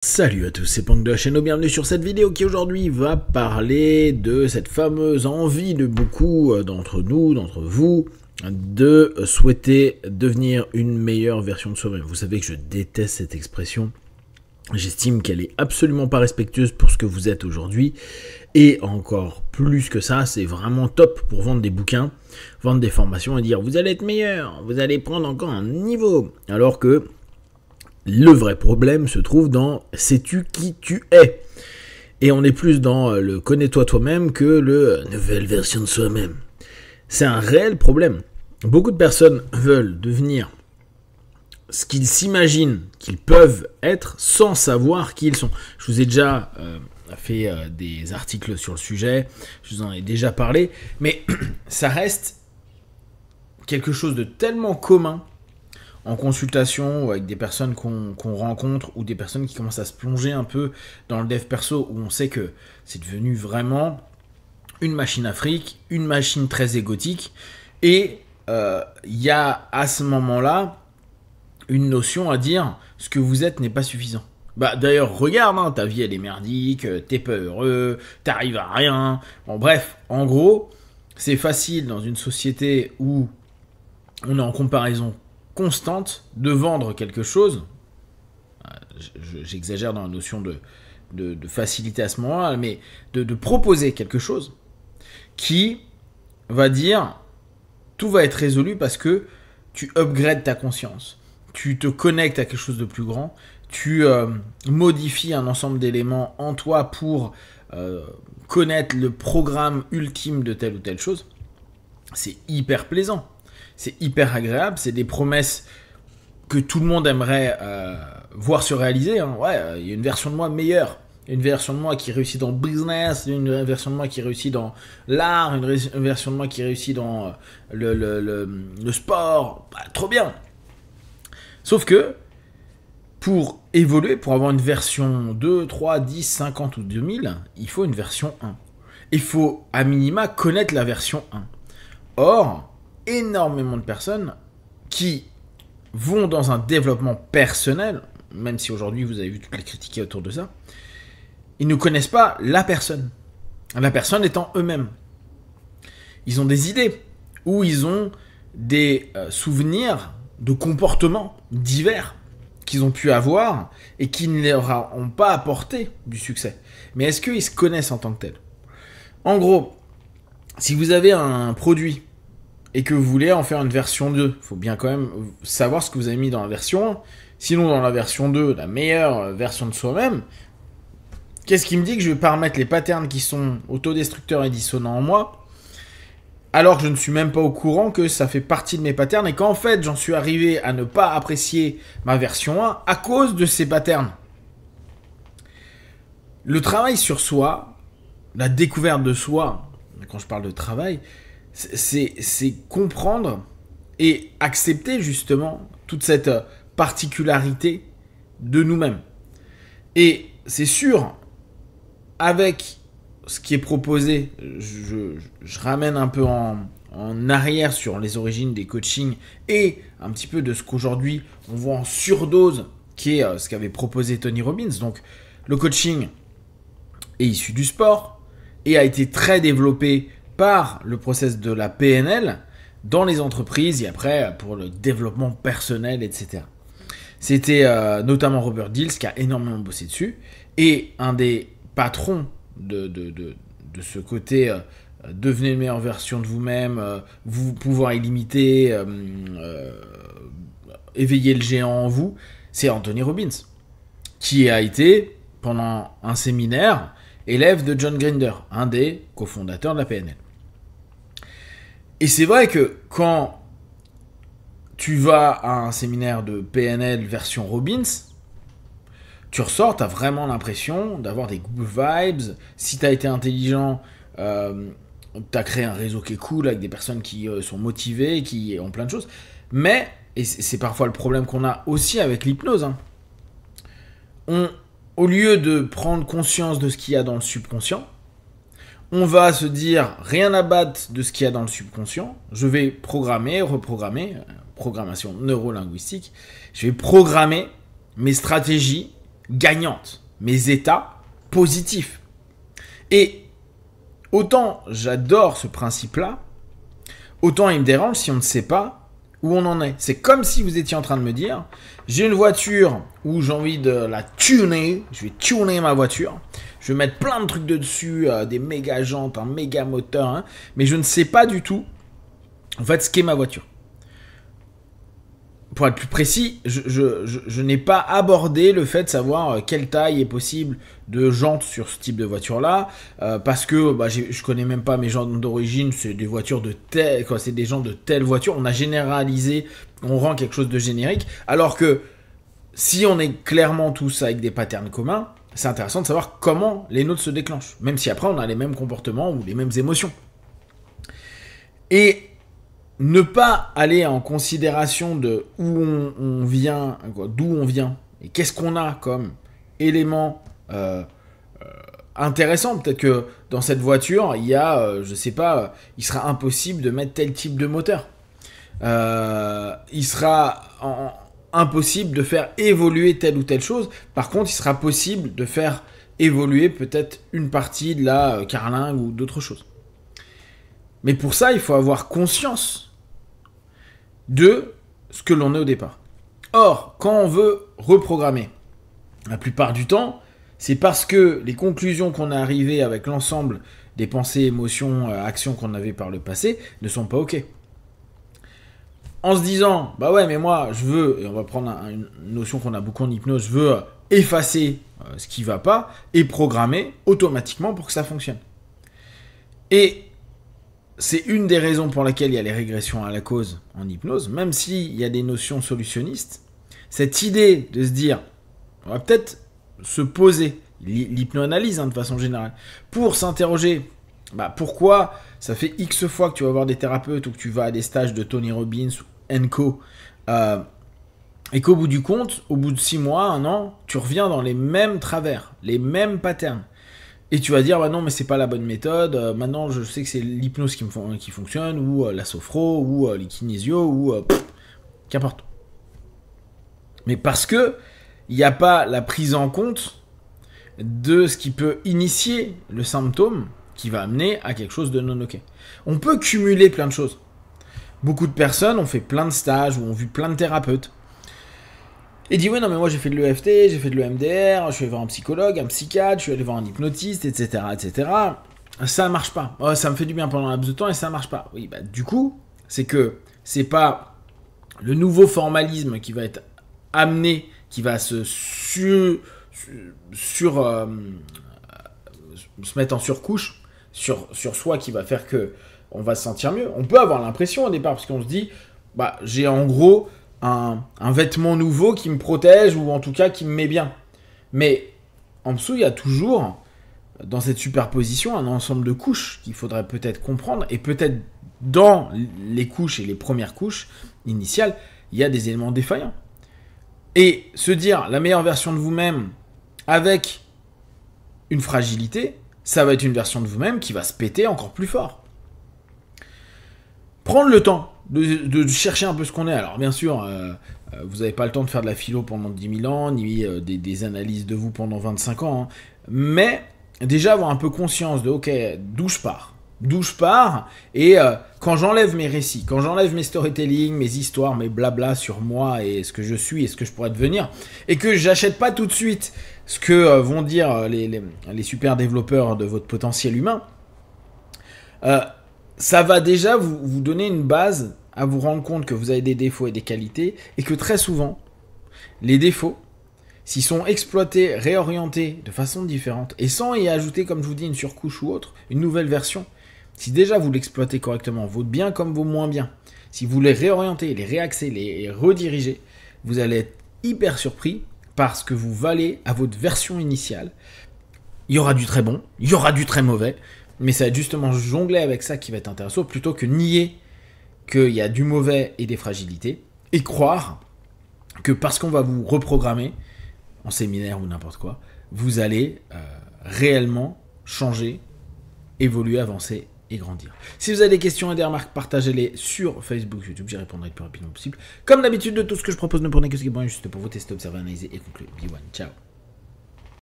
Salut à tous, c'est Punk de la chaîne, bienvenue sur cette vidéo qui aujourd'hui va parler de cette fameuse envie de beaucoup d'entre nous, d'entre vous, de souhaiter devenir une meilleure version de soi-même. Vous savez que je déteste cette expression, j'estime qu'elle est absolument pas respectueuse pour ce que vous êtes aujourd'hui, et encore plus que ça, c'est vraiment top pour vendre des bouquins, vendre des formations et dire vous allez être meilleur, vous allez prendre encore un niveau, alors que le vrai problème se trouve dans sais-tu qui tu es. Et on est plus dans le connais-toi toi-même que le nouvelle version de soi-même. C'est un réel problème. Beaucoup de personnes veulent devenir ce qu'ils s'imaginent qu'ils peuvent être sans savoir qui ils sont. Je vous ai déjà fait des articles sur le sujet, je vous en ai déjà parlé, mais ça reste quelque chose de tellement commun en consultation ou avec des personnes qu'on rencontre ou des personnes qui commencent à se plonger un peu dans le dev perso où on sait que c'est devenu vraiment une machine à fric, une machine très égotique et y a à ce moment-là une notion à dire ce que vous êtes n'est pas suffisant. Bah d'ailleurs regarde, hein, ta vie elle est merdique, t'es pas heureux, t'arrives à rien. Bon bref, en gros, c'est facile dans une société où on est en comparaison constante de vendre quelque chose, j'exagère dans la notion de facilité à ce moment-là, mais de proposer quelque chose qui va dire tout va être résolu parce que tu upgrades ta conscience, tu te connectes à quelque chose de plus grand, tu modifies un ensemble d'éléments en toi pour connaître le programme ultime de telle ou telle chose. C'est hyper plaisant. C'est hyper agréable, c'est des promesses que tout le monde aimerait voir se réaliser. Hein. Ouais, il y a une version de moi meilleure, une version de moi qui réussit dans le business, une version de moi qui réussit dans l'art, une version de moi qui réussit dans le sport. Bah, trop bien. Sauf que pour évoluer, pour avoir une version 2, 3, 10, 50 ou 2000, il faut une version 1. Il faut à minima connaître la version 1. Or, énormément de personnes qui vont dans un développement personnel, même si aujourd'hui vous avez vu toutes les critiques autour de ça, ils ne connaissent pas la personne étant eux-mêmes. Ils ont des idées, ou ils ont des souvenirs de comportements divers qu'ils ont pu avoir et qui ne leur ont pas apporté du succès. Mais est-ce qu'ils se connaissent en tant que tels ? En gros, si vous avez un produit et que vous voulez en faire une version 2, il faut bien quand même savoir ce que vous avez mis dans la version 1. Sinon, dans la version 2, la meilleure version de soi-même, qu'est-ce qui me dit que je vais pas remettre les patterns qui sont autodestructeurs et dissonants en moi, alors que je ne suis même pas au courant que ça fait partie de mes patterns et qu'en fait, j'en suis arrivé à ne pas apprécier ma version 1 à cause de ces patterns. Le travail sur soi, la découverte de soi, quand je parle de travail, c'est comprendre et accepter justement toute cette particularité de nous-mêmes. Et c'est sûr, avec ce qui est proposé, je ramène un peu en arrière sur les origines des coachings et un petit peu de ce qu'aujourd'hui on voit en surdose, qui est ce qu'avait proposé Tony Robbins. Donc le coaching est issu du sport et a été très développé par le process de la PNL dans les entreprises et après pour le développement personnel, etc. C'était notamment Robert Dills qui a énormément bossé dessus et un des patrons de ce côté devenez une meilleure version de vous-même, vous pouvoir illimité, éveiller le géant en vous, c'est Anthony Robbins qui a été pendant un séminaire élève de John Grinder, un des cofondateurs de la PNL. Et c'est vrai que quand tu vas à un séminaire de PNL version Robbins, tu ressors, tu as vraiment l'impression d'avoir des good vibes. Si tu as été intelligent, tu as créé un réseau qui est cool avec des personnes qui sont motivées, qui ont plein de choses. Mais, et c'est parfois le problème qu'on a aussi avec l'hypnose, hein, au lieu de prendre conscience de ce qu'il y a dans le subconscient, on va se dire rien à battre de ce qu'il y a dans le subconscient. Je vais programmer, programmation neurolinguistique. Je vais programmer mes stratégies gagnante, mes états positifs. Et autant j'adore ce principe-là, autant il me dérange si on ne sait pas où on en est. C'est comme si vous étiez en train de me dire, j'ai une voiture où j'ai envie de la tuner, je vais tuner ma voiture, je vais mettre plein de trucs dessus, des méga jantes, un méga moteur, hein, mais je ne sais pas du tout, en fait, ce qu'est ma voiture. Pour être plus précis, je n'ai pas abordé le fait de savoir quelle taille est possible de jantes sur ce type de voiture-là, parce que je connais même pas mes jantes d'origine, c'est des voitures de telle, quoi, c'est des jantes de telle voiture. On a généralisé, on rend quelque chose de générique, alors que si on est clairement tous avec des patterns communs, c'est intéressant de savoir comment les nôtres se déclenchent, même si après on a les mêmes comportements ou les mêmes émotions. Et ne pas aller en considération de où on vient, d'où on vient, et qu'est-ce qu'on a comme élément intéressant. Peut-être que dans cette voiture, il y a, je sais pas, il sera impossible de mettre tel type de moteur. Il sera impossible de faire évoluer telle ou telle chose. Par contre, il sera possible de faire évoluer peut-être une partie de la carlingue ou d'autres choses. Mais pour ça, il faut avoir conscience de ce que l'on est au départ. Or, quand on veut reprogrammer, la plupart du temps, c'est parce que les conclusions qu'on a arrivées avec l'ensemble des pensées, émotions, actions qu'on avait par le passé ne sont pas OK. En se disant, bah ouais, mais moi, je veux, et on va prendre une notion qu'on a beaucoup en hypnose, je veux effacer ce qui va pas et programmer automatiquement pour que ça fonctionne. Et c'est une des raisons pour lesquelles il y a les régressions à la cause en hypnose, même s'il y a des notions solutionnistes. Cette idée de se dire, on va peut-être se poser, l'hypnoanalyse de façon générale, pour s'interroger, pourquoi ça fait X fois que tu vas voir des thérapeutes ou que tu vas à des stages de Tony Robbins ou Co. Et qu'au bout du compte, au bout de 6 mois, 1 an, tu reviens dans les mêmes travers, les mêmes patterns. Et tu vas dire, non, mais c'est pas la bonne méthode, maintenant je sais que c'est l'hypnose qui fonctionne, ou la sophro, ou les kinésios, ou qu'importe. Mais parce que il n'y a pas la prise en compte de ce qui peut initier le symptôme qui va amener à quelque chose de non OK. On peut cumuler plein de choses. Beaucoup de personnes ont fait plein de stages, ou ont vu plein de thérapeutes, et dit, ouais, non, mais moi j'ai fait de l'EFT, j'ai fait de l'EMDR, je suis allé voir un psychologue, un psychiatre, je suis allé voir un hypnotiste, etc., etc. Ça ne marche pas. Ça me fait du bien pendant un laps de temps et ça ne marche pas. Oui, du coup, c'est que c'est pas le nouveau formalisme qui va être amené, qui va se mettre en surcouche sur soi, qui va faire que on va se sentir mieux. On peut avoir l'impression au départ, parce qu'on se dit, j'ai en gros un vêtement nouveau qui me protège, ou en tout cas qui me met bien. Mais en dessous, il y a toujours, dans cette superposition, un ensemble de couches qu'il faudrait peut-être comprendre, et peut-être dans les couches et les premières couches initiales, il y a des éléments défaillants. Et se dire la meilleure version de vous-même avec une fragilité, ça va être une version de vous-même qui va se péter encore plus fort. Prendre le temps de chercher un peu ce qu'on est. Alors bien sûr, vous n'avez pas le temps de faire de la philo pendant 10 000 ans, ni des analyses de vous pendant 25 ans, hein. Mais déjà avoir un peu conscience de, ok, d'où je pars, et quand j'enlève mes récits, quand j'enlève mes storytelling, mes histoires, mes blabla sur moi et ce que je suis et ce que je pourrais devenir, et que j'achète pas tout de suite ce que vont dire les super développeurs de votre potentiel humain, ça va déjà vous donner une base à vous rendre compte que vous avez des défauts et des qualités, et que très souvent, les défauts, s'ils sont exploités, réorientés de façon différente, et sans y ajouter, comme je vous dis, une surcouche ou autre, une nouvelle version, si déjà vous l'exploitez correctement, votre bien comme vos moins bien, si vous les réorientez, les réaxez, les redirigez, vous allez être hyper surpris parce que vous valez à votre version initiale. Il y aura du très bon, il y aura du très mauvais, mais ça va être justement jongler avec ça qui va être intéressant, plutôt que nier qu'il y a du mauvais et des fragilités, et croire que parce qu'on va vous reprogrammer, en séminaire ou n'importe quoi, vous allez réellement changer, évoluer, avancer et grandir. Si vous avez des questions et des remarques, partagez-les sur Facebook, YouTube, j'y répondrai le plus rapidement possible. Comme d'habitude, de tout ce que je propose, ne prenez que ce qui est bon et juste pour vous tester, observer, analyser et conclure. Be one, ciao.